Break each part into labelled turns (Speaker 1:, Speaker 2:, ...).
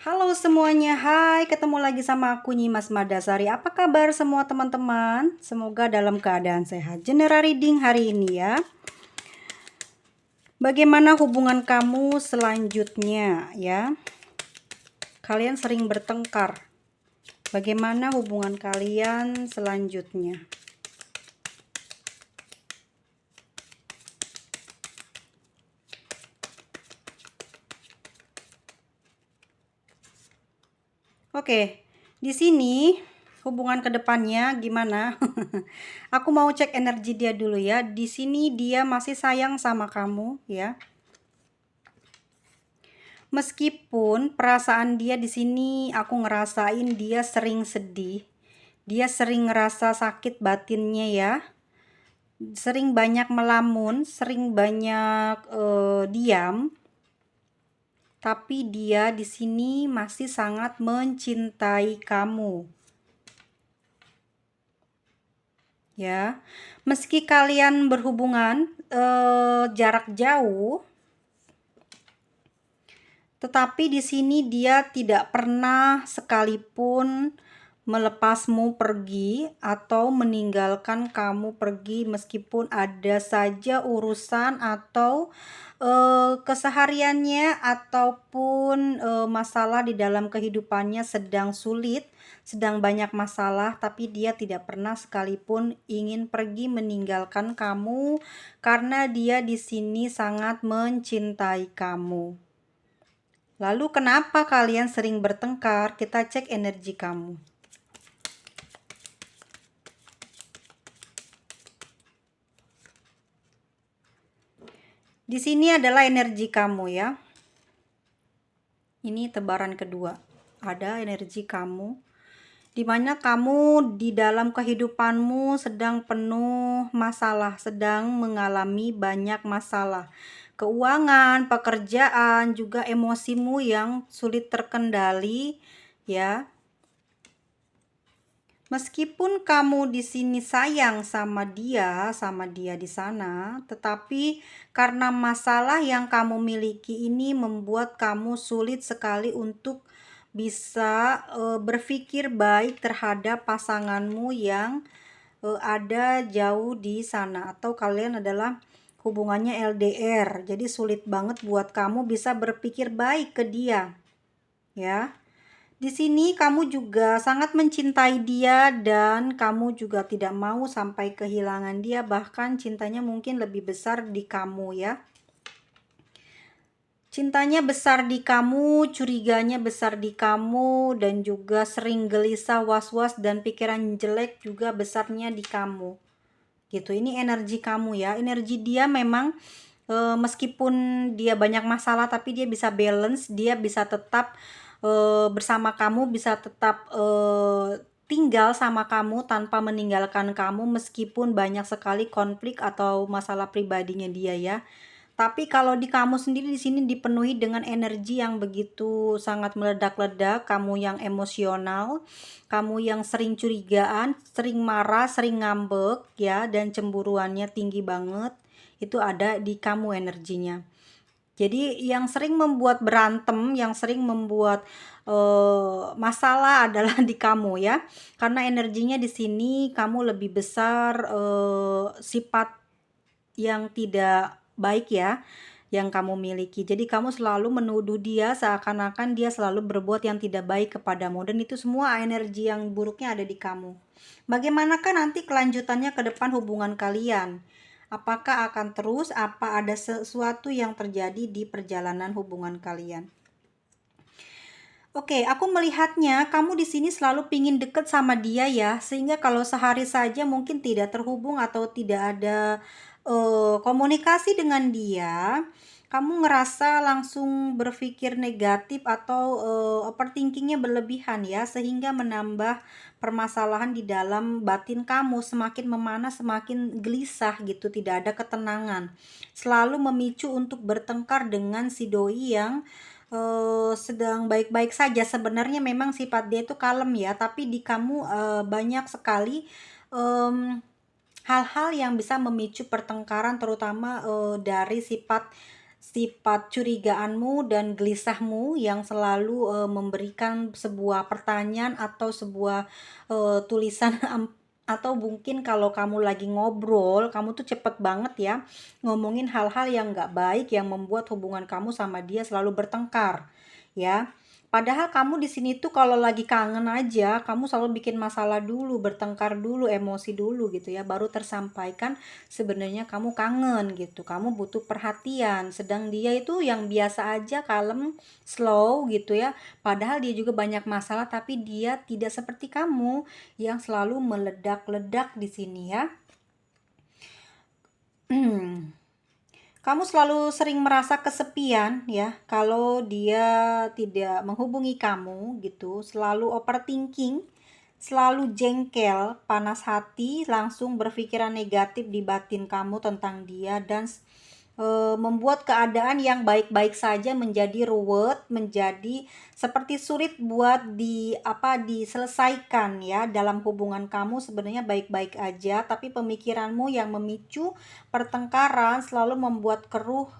Speaker 1: Halo semuanya, hai, ketemu lagi sama aku Nyimas Madasari. Apa kabar semua teman-teman? Semoga dalam keadaan sehat. General reading hari ini ya. Bagaimana hubungan kamu selanjutnya ya? Kalian sering bertengkar. Bagaimana hubungan kalian selanjutnya? Oke, di sini hubungan kedepannya gimana? Aku mau cek energi dia dulu ya. Di sini dia masih sayang sama kamu ya. Meskipun perasaan dia di sini aku ngerasain dia sering sedih. Dia sering ngerasa sakit batinnya ya. Sering banyak melamun, sering banyak diam. Tapi dia di sini masih sangat mencintai kamu. Ya. Meski kalian berhubungan jarak jauh, tetapi di sini dia tidak pernah sekalipun melepasmu pergi atau meninggalkan kamu pergi meskipun ada saja urusan atau kesehariannya ataupun masalah di dalam kehidupannya sedang sulit, sedang banyak masalah, tapi dia tidak pernah sekalipun ingin pergi meninggalkan kamu karena dia di sini sangat mencintai kamu. Lalu kenapa kalian sering bertengkar? Kita cek energi kamu. Di sini adalah energi kamu ya. Ini tebaran kedua. Ada energi kamu. Di mana kamu di dalam kehidupanmu sedang penuh masalah, sedang mengalami banyak masalah. Keuangan, pekerjaan, juga emosimu yang sulit terkendali ya. Meskipun kamu di sini sayang sama dia di sana, tetapi karena masalah yang kamu miliki ini membuat kamu sulit sekali untuk bisa berpikir baik terhadap pasanganmu yang ada jauh di sana, atau kalian adalah hubungannya LDR. Jadi sulit banget buat kamu bisa berpikir baik ke dia. Ya. Di sini kamu juga sangat mencintai dia dan kamu juga tidak mau sampai kehilangan dia, bahkan cintanya mungkin lebih besar di kamu ya. Cintanya besar di kamu, curiganya besar di kamu, dan juga sering gelisah, was-was, dan pikiran jelek juga besarnya di kamu. Gitu, ini energi kamu ya. Energi dia memang meskipun dia banyak masalah, tapi dia bisa balance, dia bisa tetap bersama kamu, bisa tetap tinggal sama kamu tanpa meninggalkan kamu meskipun banyak sekali konflik atau masalah pribadinya dia ya. Tapi kalau di kamu sendiri di sini dipenuhi dengan energi yang begitu sangat meledak-ledak, kamu yang emosional, kamu yang sering curigaan, sering marah, sering ngambek ya, dan cemburuannya tinggi banget. Itu ada di kamu energinya. Jadi yang sering membuat berantem, yang sering membuat masalah adalah di kamu ya. Karena energinya di sini kamu lebih besar sifat yang tidak baik ya yang kamu miliki. Jadi kamu selalu menuduh dia seakan-akan dia selalu berbuat yang tidak baik kepadamu, dan itu semua energi yang buruknya ada di kamu. Bagaimanakah nanti kelanjutannya ke depan hubungan kalian? Apakah akan terus? Apa ada sesuatu yang terjadi di perjalanan hubungan kalian? Oke, aku melihatnya kamu di sini selalu pingin deket sama dia ya, sehingga kalau sehari saja mungkin tidak terhubung atau tidak ada komunikasi dengan dia, kamu ngerasa langsung berpikir negatif atau overthinkingnya berlebihan ya, sehingga menambah permasalahan di dalam batin kamu, semakin memanas, semakin gelisah gitu, tidak ada ketenangan. Selalu memicu untuk bertengkar dengan si doi yang sedang baik-baik saja. Sebenarnya memang sifat dia itu kalem ya, tapi di kamu banyak sekali hal-hal yang bisa memicu pertengkaran, terutama dari sifat sifat curigaanmu dan gelisahmu yang selalu memberikan sebuah pertanyaan atau sebuah tulisan atau mungkin kalau kamu lagi ngobrol, kamu tuh cepet banget ya ngomongin hal-hal yang nggak baik yang membuat hubungan kamu sama dia selalu bertengkar, ya. Padahal kamu di sini tuh kalau lagi kangen aja, kamu selalu bikin masalah dulu, bertengkar dulu, emosi dulu gitu ya, baru tersampaikan sebenarnya kamu kangen gitu, kamu butuh perhatian. Sedang dia itu yang biasa aja, kalem, slow gitu ya. Padahal dia juga banyak masalah, tapi dia tidak seperti kamu yang selalu meledak-ledak di sini ya. Kamu selalu sering merasa kesepian ya kalau dia tidak menghubungi kamu gitu, selalu overthinking, selalu jengkel, panas hati, langsung berpikiran negatif di batin kamu tentang dia dan membuat keadaan yang baik-baik saja menjadi ruwet, menjadi seperti sulit buat diselesaikan ya. Dalam hubungan kamu sebenarnya baik-baik aja, tapi pemikiranmu yang memicu pertengkaran selalu membuat keruh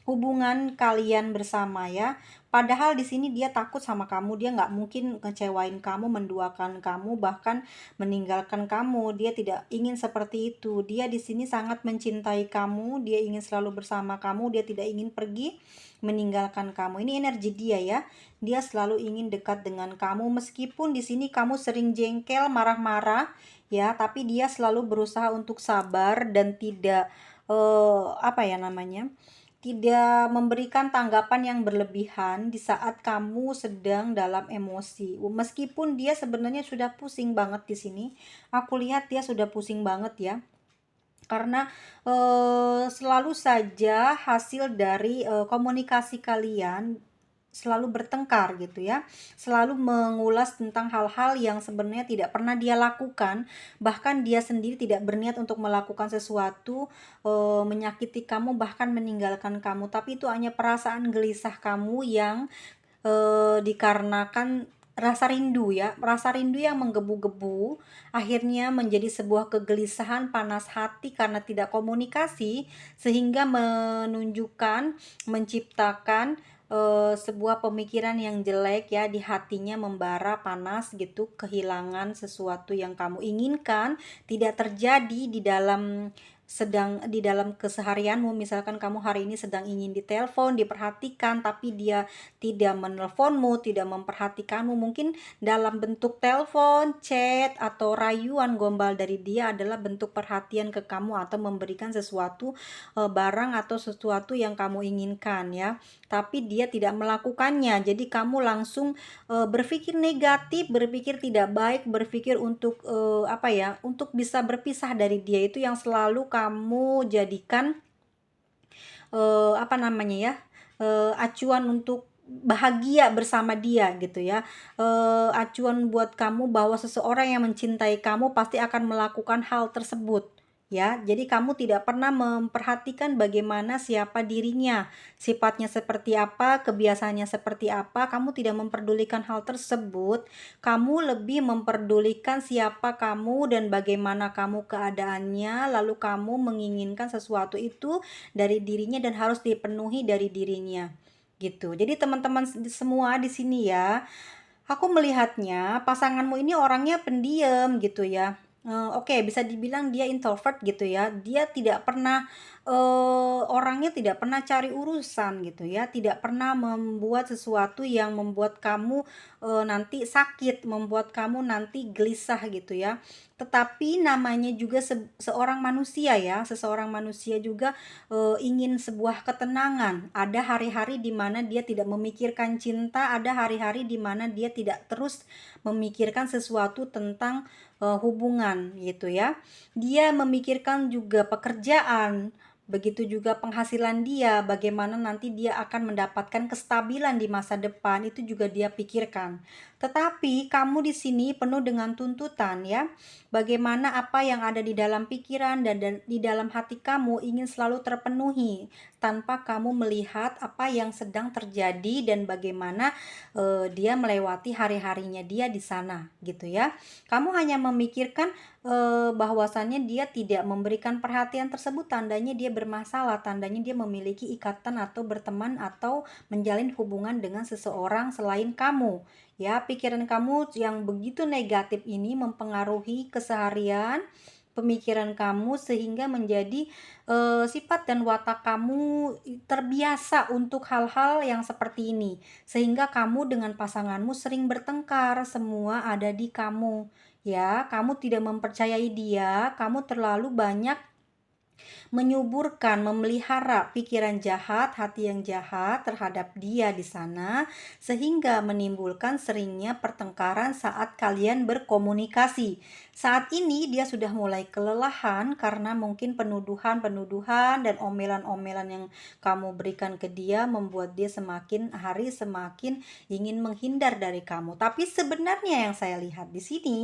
Speaker 1: hubungan kalian bersama ya. Padahal di sini dia takut sama kamu, dia nggak mungkin ngecewain kamu, menduakan kamu, bahkan meninggalkan kamu. Dia tidak ingin seperti itu. Dia di sini sangat mencintai kamu, dia ingin selalu bersama kamu, dia tidak ingin pergi meninggalkan kamu. Ini energi dia ya. Dia selalu ingin dekat dengan kamu meskipun di sini kamu sering jengkel, marah-marah ya, tapi dia selalu berusaha untuk sabar dan tidak tidak memberikan tanggapan yang berlebihan di saat kamu sedang dalam emosi. Meskipun dia sebenarnya sudah pusing banget di sini. Aku lihat dia sudah pusing banget ya. Karena selalu saja hasil dari komunikasi kalian selalu bertengkar gitu ya, selalu mengulas tentang hal-hal yang sebenarnya tidak pernah dia lakukan, bahkan dia sendiri tidak berniat untuk melakukan sesuatu menyakiti kamu, bahkan meninggalkan kamu, tapi itu hanya perasaan gelisah kamu yang dikarenakan rasa rindu ya, rasa rindu yang menggebu-gebu akhirnya menjadi sebuah kegelisahan, panas hati karena tidak komunikasi, sehingga menunjukkan, menciptakan sebuah pemikiran yang jelek ya di hatinya, membara panas gitu, kehilangan sesuatu yang kamu inginkan tidak terjadi di dalam keseharianmu. Misalkan kamu hari ini sedang ingin ditelepon, diperhatikan, tapi dia tidak menelponmu, tidak memperhatikanmu, mungkin dalam bentuk telepon, chat, atau rayuan gombal dari dia adalah bentuk perhatian ke kamu atau memberikan sesuatu barang atau sesuatu yang kamu inginkan ya, tapi dia tidak melakukannya. Jadi kamu langsung berpikir negatif, berpikir tidak baik, berpikir untuk untuk bisa berpisah dari dia. Itu yang selalu kamu jadikan acuan untuk bahagia bersama dia gitu ya. Acuan buat kamu bahwa seseorang yang mencintai kamu pasti akan melakukan hal tersebut ya. Jadi kamu tidak pernah memperhatikan bagaimana siapa dirinya, sifatnya seperti apa, kebiasaannya seperti apa. Kamu tidak memperdulikan hal tersebut. Kamu lebih memperdulikan siapa kamu dan bagaimana kamu keadaannya, lalu kamu menginginkan sesuatu itu dari dirinya dan harus dipenuhi dari dirinya gitu. Jadi teman-teman semua di sini ya, aku melihatnya pasanganmu ini orangnya pendiam gitu ya. Oke, bisa dibilang dia introvert gitu ya. Dia tidak pernah orangnya tidak pernah cari urusan gitu ya. Tidak pernah membuat sesuatu yang membuat kamu nanti sakit, membuat kamu nanti gelisah gitu ya. Tetapi namanya juga seorang manusia ya, seseorang manusia juga ingin sebuah ketenangan. Ada hari-hari di mana dia tidak memikirkan cinta, ada hari-hari di mana dia tidak terus memikirkan sesuatu tentang hubungan gitu ya. Dia memikirkan juga pekerjaan, begitu juga penghasilan dia, bagaimana nanti dia akan mendapatkan kestabilan di masa depan, itu juga dia pikirkan. Tetapi kamu di sini penuh dengan tuntutan ya. Bagaimana apa yang ada di dalam pikiran dan di dalam hati kamu ingin selalu terpenuhi tanpa kamu melihat apa yang sedang terjadi dan bagaimana dia melewati hari-harinya dia di sana gitu ya. Kamu hanya memikirkan bahwasannya dia tidak memberikan perhatian tersebut, tandanya dia bermasalah, tandanya dia memiliki ikatan atau berteman atau menjalin hubungan dengan seseorang selain kamu. Ya, pikiran kamu yang begitu negatif ini mempengaruhi keseharian, pemikiran kamu sehingga menjadi sifat dan watak kamu terbiasa untuk hal-hal yang seperti ini. Sehingga kamu dengan pasanganmu sering bertengkar, semua ada di kamu. Ya, kamu tidak mempercayai dia, kamu terlalu banyak menyuburkan, memelihara pikiran jahat, hati yang jahat terhadap dia di sana, sehingga menimbulkan seringnya pertengkaran saat kalian berkomunikasi. Saat ini dia sudah mulai kelelahan karena mungkin penuduhan-penuduhan dan omelan-omelan yang kamu berikan ke dia membuat dia semakin hari semakin ingin menghindar dari kamu. Tapi sebenarnya yang saya lihat di sini,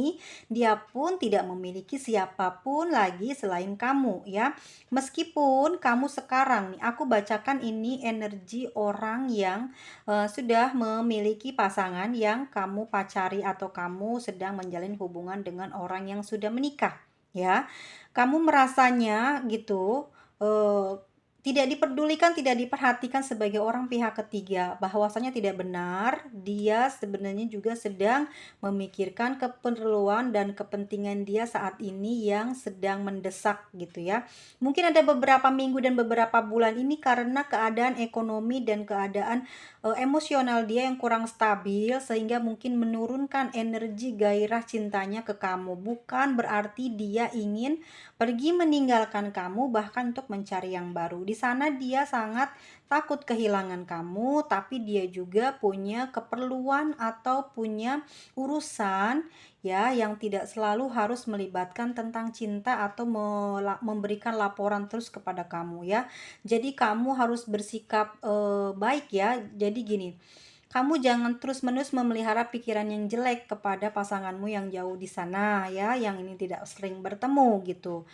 Speaker 1: dia pun tidak memiliki siapapun lagi selain kamu ya. Meskipun kamu sekarang nih, aku bacakan ini energi orang yang sudah memiliki pasangan yang kamu pacari atau kamu sedang menjalin hubungan dengan orang yang sudah menikah, ya. Kamu merasanya gitu, tidak diperdulikan, tidak diperhatikan sebagai orang pihak ketiga, bahwasanya tidak benar, dia sebenarnya juga sedang memikirkan keperluan dan kepentingan dia saat ini yang sedang mendesak gitu ya. Mungkin ada beberapa minggu dan beberapa bulan ini karena keadaan ekonomi dan keadaan emosional dia yang kurang stabil sehingga mungkin menurunkan energi gairah cintanya ke kamu. Bukan berarti dia ingin pergi meninggalkan kamu bahkan untuk mencari yang baru. Di sana dia sangat takut kehilangan kamu, tapi dia juga punya keperluan atau punya urusan ya yang tidak selalu harus melibatkan tentang cinta atau memberikan laporan terus kepada kamu ya. Jadi kamu harus bersikap baik ya. Jadi gini, kamu jangan terus-menerus memelihara pikiran yang jelek kepada pasanganmu yang jauh di sana ya, yang ini tidak sering bertemu gitu.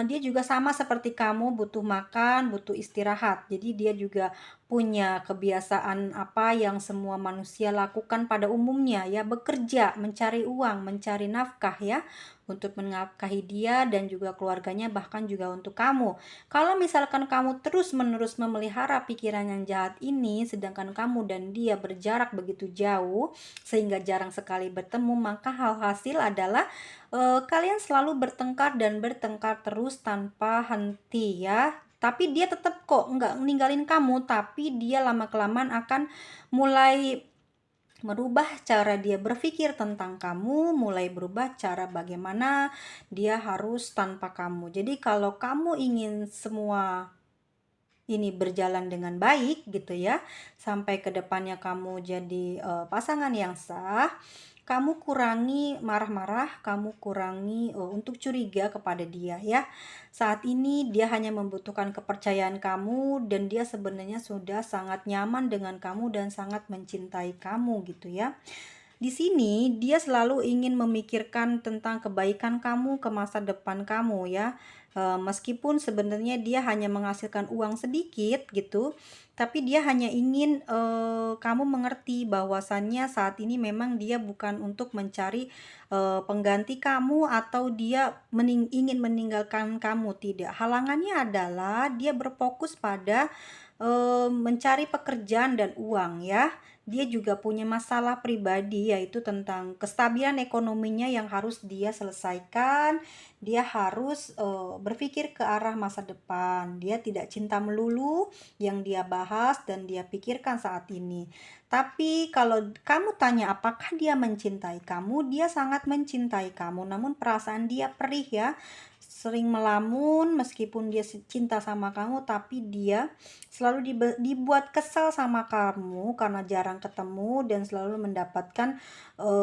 Speaker 1: Dia juga sama seperti kamu butuh makan, butuh istirahat. Jadi dia juga punya kebiasaan apa yang semua manusia lakukan pada umumnya ya, bekerja, mencari uang, mencari nafkah ya, untuk menafkahi dia dan juga keluarganya bahkan juga untuk kamu. Kalau misalkan kamu terus-menerus memelihara pikiran yang jahat ini sedangkan kamu dan dia berjarak begitu jauh sehingga jarang sekali bertemu, maka hal hasil adalah kalian selalu bertengkar dan bertengkar terus tanpa henti ya. Tapi dia tetap kok nggak ninggalin kamu, tapi dia lama-kelamaan akan mulai merubah cara dia berpikir tentang kamu, mulai berubah cara bagaimana dia harus tanpa kamu. Jadi kalau kamu ingin semua ini berjalan dengan baik gitu ya, sampai ke depannya kamu jadi pasangan yang sah, kamu kurangi marah-marah, kamu kurangi untuk curiga kepada dia ya. Saat ini dia hanya membutuhkan kepercayaan kamu dan dia sebenarnya sudah sangat nyaman dengan kamu dan sangat mencintai kamu gitu ya. Di sini dia selalu ingin memikirkan tentang kebaikan kamu ke masa depan kamu ya. Meskipun sebenarnya dia hanya menghasilkan uang sedikit gitu, tapi dia hanya ingin kamu mengerti bahwasannya saat ini memang dia bukan untuk mencari pengganti kamu atau dia ingin meninggalkan kamu, tidak. Halangannya adalah dia berfokus pada mencari pekerjaan dan uang ya. Dia juga punya masalah pribadi yaitu tentang kestabilan ekonominya yang harus dia selesaikan. Dia harus berpikir ke arah masa depan. Dia tidak cinta melulu yang dia bahas dan dia pikirkan saat ini. Tapi kalau kamu tanya apakah dia mencintai kamu, dia sangat mencintai kamu. Namun perasaan dia perih ya, sering melamun meskipun dia cinta sama kamu, tapi dia selalu dibuat kesal sama kamu karena jarang ketemu dan selalu mendapatkan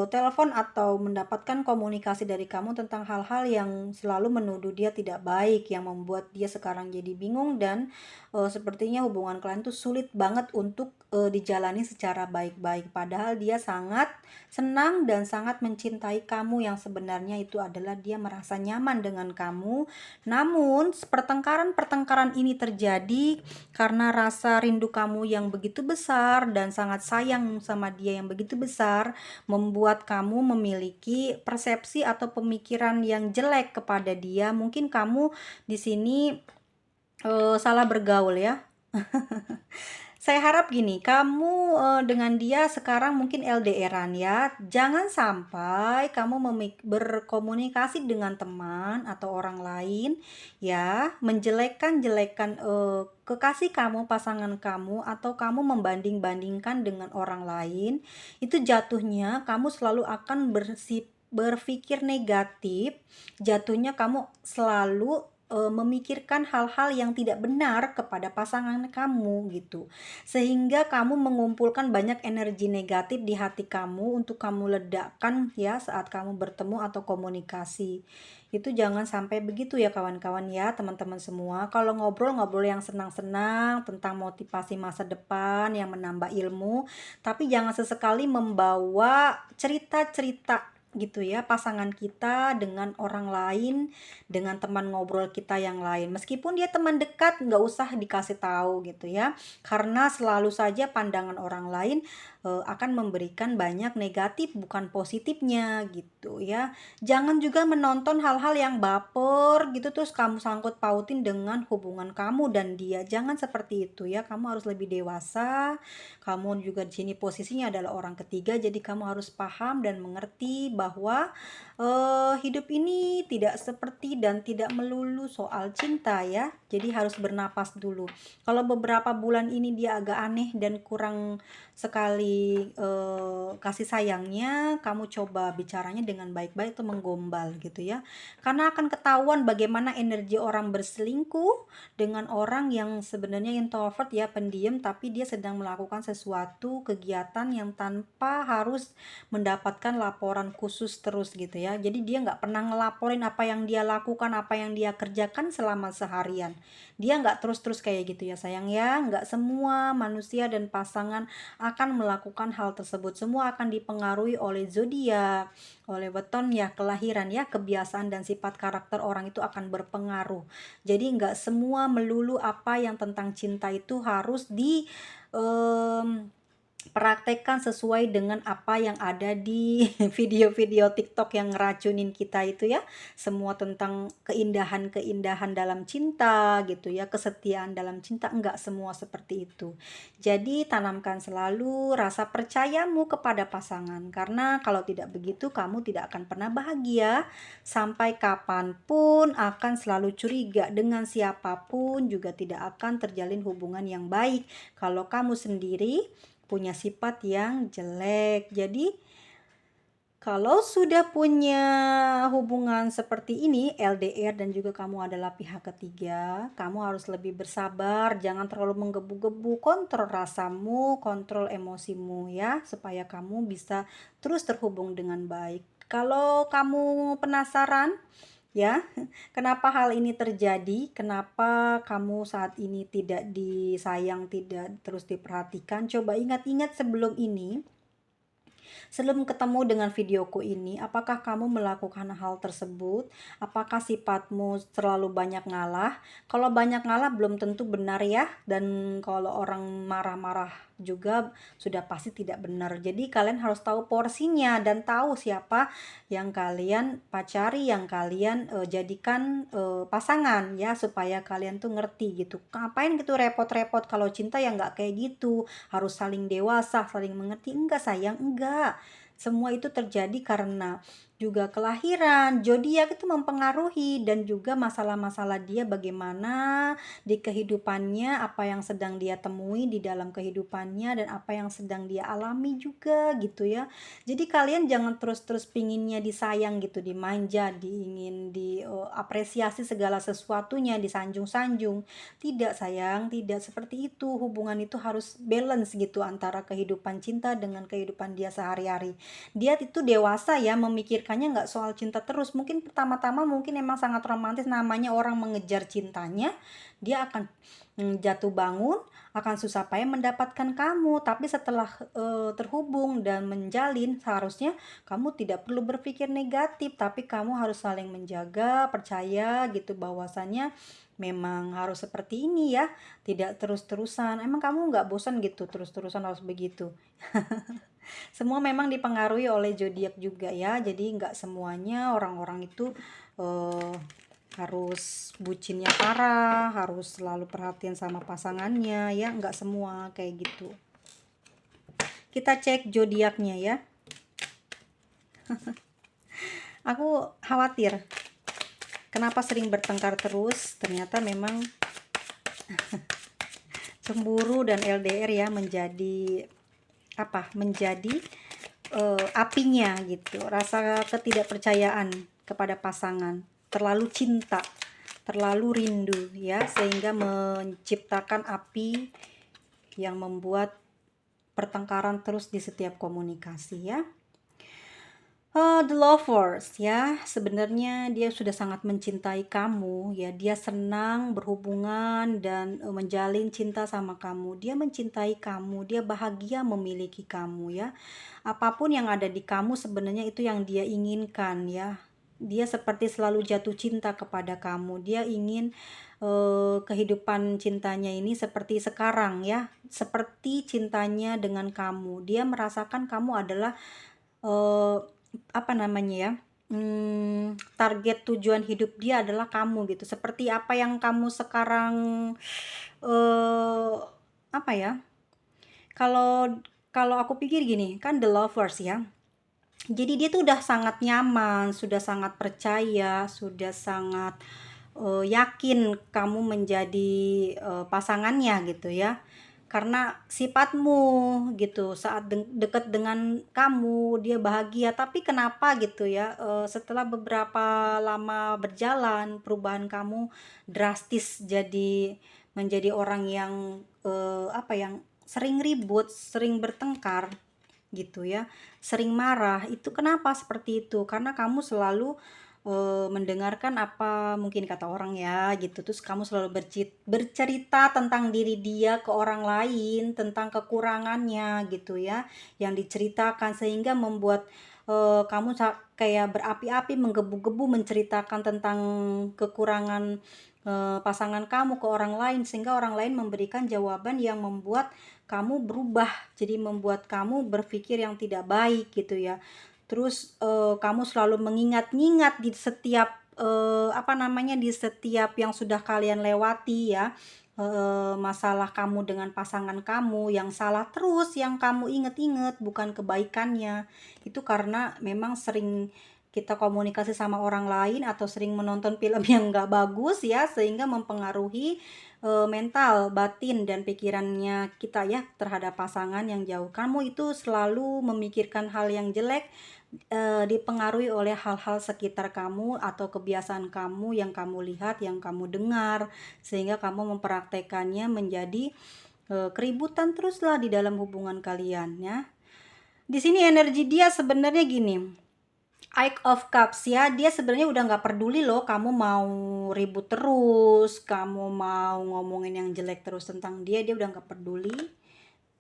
Speaker 1: telepon atau mendapatkan komunikasi dari kamu tentang hal-hal yang selalu menuduh dia tidak baik, yang membuat dia sekarang jadi bingung dan sepertinya hubungan kalian tuh sulit banget untuk dijalani secara baik-baik. Padahal dia sangat senang dan sangat mencintai kamu, yang sebenarnya itu adalah dia merasa nyaman dengan kamu kamu. Namun, pertengkaran-pertengkaran ini terjadi karena rasa rindu kamu yang begitu besar dan sangat sayang sama dia yang begitu besar, membuat kamu memiliki persepsi atau pemikiran yang jelek kepada dia. Mungkin kamu di sini salah bergaul ya. Saya harap gini, kamu dengan dia sekarang mungkin LDRan ya. Jangan sampai kamu berkomunikasi dengan teman atau orang lain ya, menjelekkan-jelekkan kekasih kamu, pasangan kamu, atau kamu membanding-bandingkan dengan orang lain. Itu jatuhnya kamu selalu akan berpikir negatif, jatuhnya kamu selalu memikirkan hal-hal yang tidak benar kepada pasangan kamu gitu. Sehingga kamu mengumpulkan banyak energi negatif di hati kamu untuk kamu ledakkan ya saat kamu bertemu atau komunikasi. Itu jangan sampai begitu ya kawan-kawan ya, teman-teman semua. Kalau ngobrol-ngobrol yang senang-senang tentang motivasi masa depan yang menambah ilmu, tapi jangan sesekali membawa cerita-cerita gitu ya pasangan kita dengan orang lain, dengan teman ngobrol kita yang lain. Meskipun dia teman dekat, nggak usah dikasih tahu gitu ya, karena selalu saja pandangan orang lain akan memberikan banyak negatif bukan positifnya gitu ya. Jangan juga menonton hal-hal yang baper gitu terus kamu sangkut pautin dengan hubungan kamu dan dia. Jangan seperti itu ya. Kamu harus lebih dewasa. Kamu juga di sini posisinya adalah orang ketiga, jadi kamu harus paham dan mengerti bahwa hidup ini tidak seperti dan tidak melulu soal cinta ya. Jadi harus bernapas dulu. Kalau beberapa bulan ini dia agak aneh dan kurang sekali kasih sayangnya, kamu coba bicaranya dengan baik-baik atau menggombal gitu ya. Karena akan ketahuan bagaimana energi orang berselingkuh dengan orang yang sebenarnya introvert ya, pendiam, tapi dia sedang melakukan sesuatu kegiatan yang tanpa harus mendapatkan laporan khusus terus gitu ya. Jadi dia nggak pernah ngelaporin apa yang dia lakukan, apa yang dia kerjakan selama seharian. Dia nggak terus-terus kayak gitu ya sayang ya. Nggak semua manusia dan pasangan akan melakukan hal tersebut. Semua akan dipengaruhi oleh zodiak, oleh weton ya, kelahiran ya, kebiasaan dan sifat karakter orang itu akan berpengaruh. Jadi nggak semua melulu apa yang tentang cinta itu harus di praktekkan sesuai dengan apa yang ada di video-video TikTok yang ngeracunin kita itu ya. Semua tentang keindahan-keindahan dalam cinta gitu ya, kesetiaan dalam cinta, enggak semua seperti itu. Jadi tanamkan selalu rasa percayamu kepada pasangan, karena kalau tidak begitu kamu tidak akan pernah bahagia. Sampai kapanpun akan selalu curiga dengan siapapun, juga tidak akan terjalin hubungan yang baik kalau kamu sendiri punya sifat yang jelek. Jadi kalau sudah punya hubungan seperti ini, LDR, dan juga kamu adalah pihak ketiga, kamu harus lebih bersabar, jangan terlalu menggebu-gebu, kontrol rasamu, kontrol emosimu ya, supaya kamu bisa terus terhubung dengan baik. Kalau kamu penasaran ya, kenapa hal ini terjadi? Kenapa kamu saat ini tidak disayang, tidak terus diperhatikan? Coba ingat-ingat sebelum ini, sebelum ketemu dengan videoku ini, apakah kamu melakukan hal tersebut? Apakah sifatmu terlalu banyak ngalah? Kalau banyak ngalah belum tentu benar ya, dan kalau orang marah-marah juga sudah pasti tidak benar. Jadi kalian harus tahu porsinya dan tahu siapa yang kalian pacari, yang kalian jadikan pasangan ya, supaya kalian tuh ngerti gitu. Ngapain gitu repot-repot, kalau cinta ya nggak kayak gitu, harus saling dewasa, saling mengerti. Enggak sayang, enggak. Semua itu terjadi karena juga kelahiran, zodiak itu mempengaruhi, dan juga masalah-masalah dia bagaimana di kehidupannya, apa yang sedang dia temui di dalam kehidupannya, dan apa yang sedang dia alami juga gitu ya. Jadi kalian jangan terus-terus pinginnya disayang gitu, dimanja, diingin diapresiasi segala sesuatunya, disanjung-sanjung. Tidak sayang, tidak seperti itu. Hubungan itu harus balance gitu antara kehidupan cinta dengan kehidupan dia sehari-hari. Dia itu dewasa ya, memikirkan makanya nggak soal cinta terus. Mungkin pertama-tama mungkin emang sangat romantis, namanya orang mengejar cintanya, dia akan jatuh bangun, akan susah payah mendapatkan kamu. Tapi setelah terhubung dan menjalin, seharusnya kamu tidak perlu berpikir negatif, tapi kamu harus saling menjaga, percaya gitu bahwasannya memang harus seperti ini ya, tidak terus-terusan. Emang kamu nggak bosan gitu terus-terusan harus begitu? Semua memang dipengaruhi oleh zodiak juga ya, jadi nggak semuanya orang-orang itu eh, harus bucinnya parah, harus selalu perhatian sama pasangannya ya, nggak semua kayak gitu. Kita cek zodiaknya ya. Aku khawatir kenapa sering bertengkar terus, ternyata memang cemburu dan LDR ya menjadi menjadi apinya gitu, rasa ketidakpercayaan kepada pasangan, terlalu cinta, terlalu rindu ya, sehingga menciptakan api yang membuat pertengkaran terus di setiap komunikasi ya. The lovers ya, sebenarnya dia sudah sangat mencintai kamu ya, dia senang berhubungan dan menjalin cinta sama kamu, dia mencintai kamu, dia bahagia memiliki kamu ya. Apapun yang ada di kamu sebenarnya itu yang dia inginkan ya, dia seperti selalu jatuh cinta kepada kamu, dia ingin kehidupan cintanya ini seperti sekarang ya, seperti cintanya dengan kamu, dia merasakan kamu adalah target tujuan hidup dia adalah kamu gitu, seperti apa yang kamu sekarang eh apa ya, kalau kalau aku pikir gini kan, the lovers ya, jadi dia tuh udah sangat nyaman, sudah sangat percaya, sudah sangat yakin kamu menjadi pasangannya gitu ya, karena sifatmu gitu, saat deket dengan kamu dia bahagia. Tapi kenapa gitu ya, setelah beberapa lama berjalan, perubahan kamu drastis, jadi menjadi orang yang yang sering ribut, sering bertengkar gitu ya, sering marah. Itu kenapa seperti itu? Karena kamu selalu mendengarkan apa mungkin kata orang ya gitu, terus kamu selalu bercerita tentang diri dia ke orang lain, tentang kekurangannya gitu ya, yang diceritakan, sehingga membuat kamu kayak berapi-api, menggebu-gebu menceritakan tentang kekurangan pasangan kamu ke orang lain, sehingga orang lain memberikan jawaban yang membuat kamu berubah, jadi membuat kamu berpikir yang tidak baik gitu ya. Terus kamu selalu mengingat-ingat di setiap di setiap yang sudah kalian lewati ya, masalah kamu dengan pasangan kamu, yang salah terus yang kamu inget-inget, bukan kebaikannya. Itu karena memang sering kita komunikasi sama orang lain atau sering menonton film yang nggak bagus ya, sehingga mempengaruhi mental, batin, dan pikirannya kita ya terhadap pasangan yang jauh. Kamu itu selalu memikirkan hal yang jelek, dipengaruhi oleh hal-hal sekitar kamu atau kebiasaan kamu yang kamu lihat, yang kamu dengar, sehingga kamu mempraktekannya menjadi keributan teruslah di dalam hubungan kalian ya. Di sini energi dia sebenarnya gini, Eight of Cups ya, dia sebenarnya udah nggak peduli loh kamu mau ribut terus, kamu mau ngomongin yang jelek terus tentang dia, dia udah nggak peduli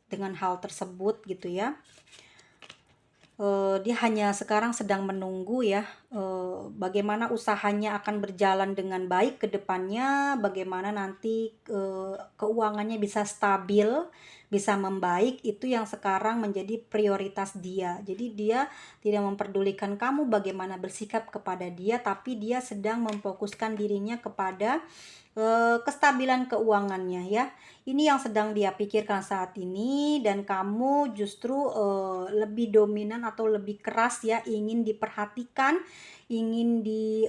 Speaker 1: dengan hal tersebut gitu ya. Dia hanya sekarang sedang menunggu ya, bagaimana usahanya akan berjalan dengan baik ke depannya, bagaimana nanti keuangannya bisa stabil, bisa membaik, itu yang sekarang menjadi prioritas dia. Jadi dia tidak memperdulikan kamu bagaimana bersikap kepada dia, tapi dia sedang memfokuskan dirinya kepada kestabilan keuangannya ya. Ini yang sedang dia pikirkan saat ini, dan kamu justru lebih dominan atau lebih keras ya, ingin diperhatikan, ingin di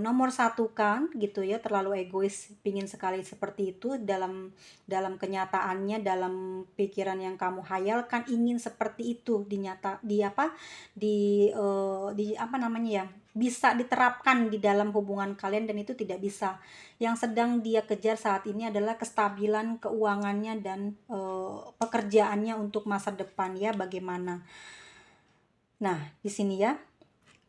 Speaker 1: nomor satukan gitu ya, terlalu egois, pingin sekali seperti itu. Dalam kenyataannya, dalam pikiran yang kamu hayalkan, ingin seperti itu bisa diterapkan di dalam hubungan kalian, dan itu tidak bisa. Yang sedang dia kejar saat ini adalah kestabilan keuangannya dan pekerjaannya untuk masa depan ya, bagaimana. Nah, di sini ya,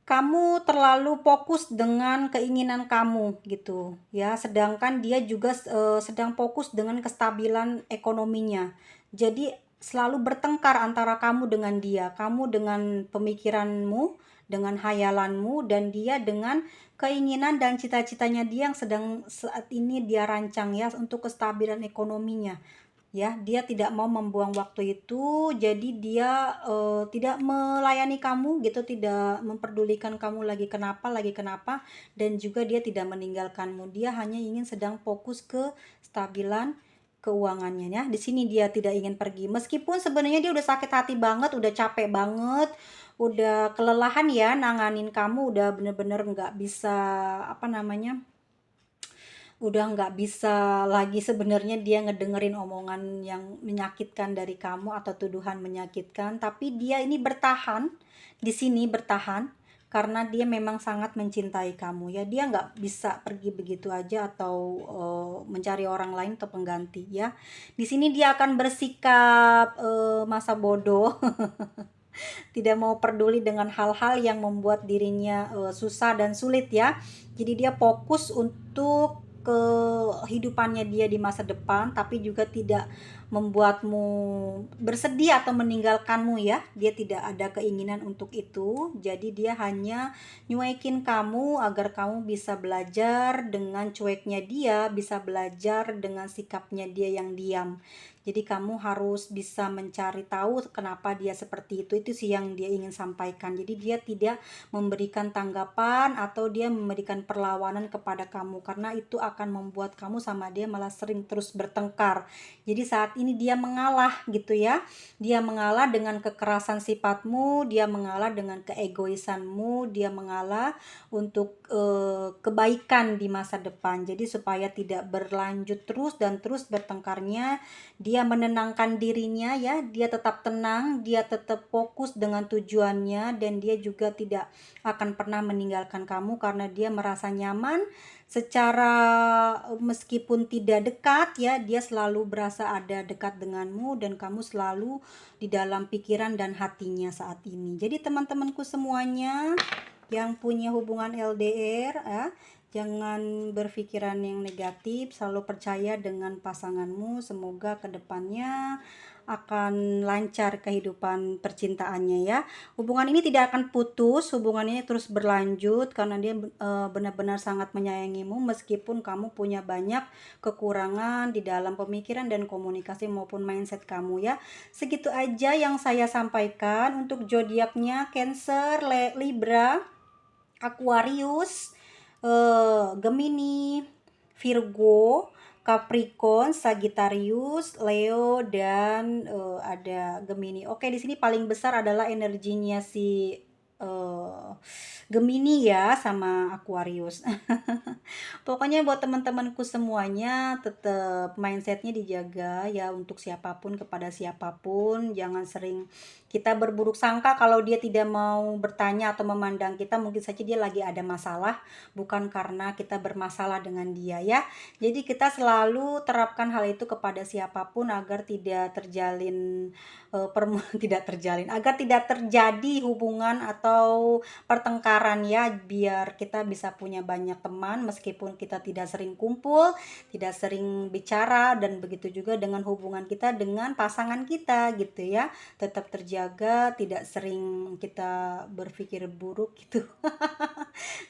Speaker 1: kamu terlalu fokus dengan keinginan kamu gitu ya, sedangkan dia juga sedang fokus dengan kestabilan ekonominya. Jadi selalu bertengkar antara kamu dengan dia, kamu dengan pemikiranmu, dengan hayalanmu, dan dia dengan keinginan dan cita-citanya dia yang sedang saat ini dia rancang ya untuk kestabilan ekonominya. Ya, dia tidak mau membuang waktu itu, jadi dia tidak melayani kamu gitu, tidak memperdulikan kamu lagi kenapa, dan juga dia tidak meninggalkanmu. Dia hanya ingin sedang fokus ke stabilan keuangannya ya. Di sini dia tidak ingin pergi. Meskipun sebenarnya dia udah sakit hati banget, udah capek banget, udah kelelahan ya nanganin kamu, udah bener-bener nggak bisa apa namanya? Udah nggak bisa lagi sebenarnya dia ngedengerin omongan yang menyakitkan dari kamu atau tuduhan menyakitkan, tapi dia ini bertahan, di sini bertahan karena dia memang sangat mencintai kamu ya. Dia nggak bisa pergi begitu aja atau mencari orang lain atau pengganti ya. Di sini dia akan bersikap masa bodoh, tidak mau peduli dengan hal-hal yang membuat dirinya susah dan sulit ya. Jadi dia fokus untuk kehidupannya dia di masa depan, tapi juga tidak membuatmu bersedih atau meninggalkanmu ya. Dia tidak ada keinginan untuk itu. Jadi dia hanya nyuekin kamu agar kamu bisa belajar dengan cueknya dia, bisa belajar dengan sikapnya dia yang diam. Jadi kamu harus bisa mencari tahu kenapa dia seperti itu. Itu sih yang dia ingin sampaikan. Jadi dia tidak memberikan tanggapan atau dia memberikan perlawanan kepada kamu, karena itu akan membuat kamu sama dia malah sering terus bertengkar. Jadi saat ini dia mengalah gitu ya. Dia mengalah dengan kekerasan sifatmu, dia mengalah dengan keegoisanmu, dia mengalah untuk kebaikan di masa depan. Jadi supaya tidak berlanjut terus dan terus bertengkarnya, dia menenangkan dirinya ya, dia tetap tenang, dia tetap fokus dengan tujuannya, dan dia juga tidak akan pernah meninggalkan kamu karena dia merasa nyaman secara meskipun tidak dekat ya, dia selalu berasa ada dekat denganmu dan kamu selalu di dalam pikiran dan hatinya saat ini. Jadi teman-temanku semuanya yang punya hubungan LDR ya, jangan berpikiran yang negatif, selalu percaya dengan pasanganmu. Semoga kedepannya akan lancar kehidupan percintaannya ya. Hubungan ini tidak akan putus, hubungan ini terus berlanjut karena dia benar-benar sangat menyayangimu meskipun kamu punya banyak kekurangan di dalam pemikiran dan komunikasi maupun mindset kamu ya. Segitu aja yang saya sampaikan untuk zodiaknya Cancer, Libra, Aquarius, Gemini, Virgo, Capricorn, Sagittarius, Leo, dan ada Gemini. Oke, di sini paling besar adalah energinya si Gemini ya sama Aquarius. Pokoknya buat teman-temanku semuanya tetap mindsetnya dijaga ya, untuk siapapun kepada siapapun. Jangan sering kita berburuk sangka kalau dia tidak mau bertanya atau memandang kita, mungkin saja dia lagi ada masalah, bukan karena kita bermasalah dengan dia ya. Jadi kita selalu terapkan hal itu kepada siapapun agar tidak terjalin tidak terjalin, agar tidak terjadi hubungan atau pertengkaran ya, biar kita bisa punya banyak teman meskipun kita tidak sering kumpul, tidak sering bicara, dan begitu juga dengan hubungan kita dengan pasangan kita gitu ya, tetap terjaga, tidak sering kita berpikir buruk gitu.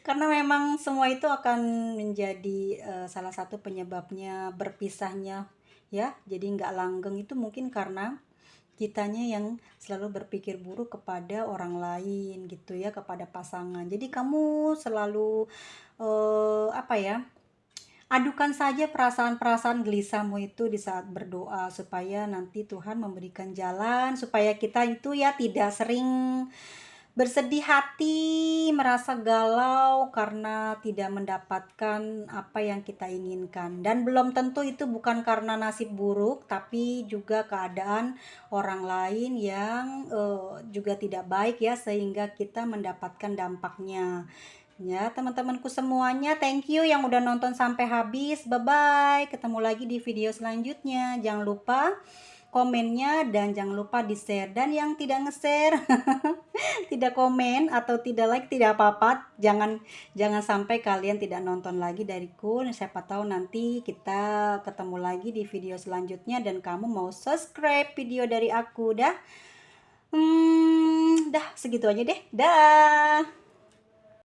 Speaker 1: Karena memang semua itu akan menjadi salah satu penyebabnya berpisahnya ya. Jadi nggak langgeng itu mungkin karena kitanya yang selalu berpikir buruk kepada orang lain gitu ya, kepada pasangan. Jadi kamu selalu apa ya, adukan saja perasaan-perasaan gelisahmu itu di saat berdoa, supaya nanti Tuhan memberikan jalan, supaya kita itu ya tidak sering bersedih hati, merasa galau karena tidak mendapatkan apa yang kita inginkan. Dan belum tentu itu bukan karena nasib buruk, tapi juga keadaan orang lain yang juga tidak baik ya, sehingga kita mendapatkan dampaknya. Ya, teman-temanku semuanya, thank you yang udah nonton sampai habis. Bye-bye. Ketemu lagi di video selanjutnya. Jangan lupa komennya dan jangan lupa di-share. Dan yang tidak nge-share, tidak komen atau tidak like tidak apa-apa. Jangan sampai kalian tidak nonton lagi dariku. Siapa tahu nanti kita ketemu lagi di video selanjutnya dan kamu mau subscribe video dari aku dah. Dah segitu aja deh. Dah.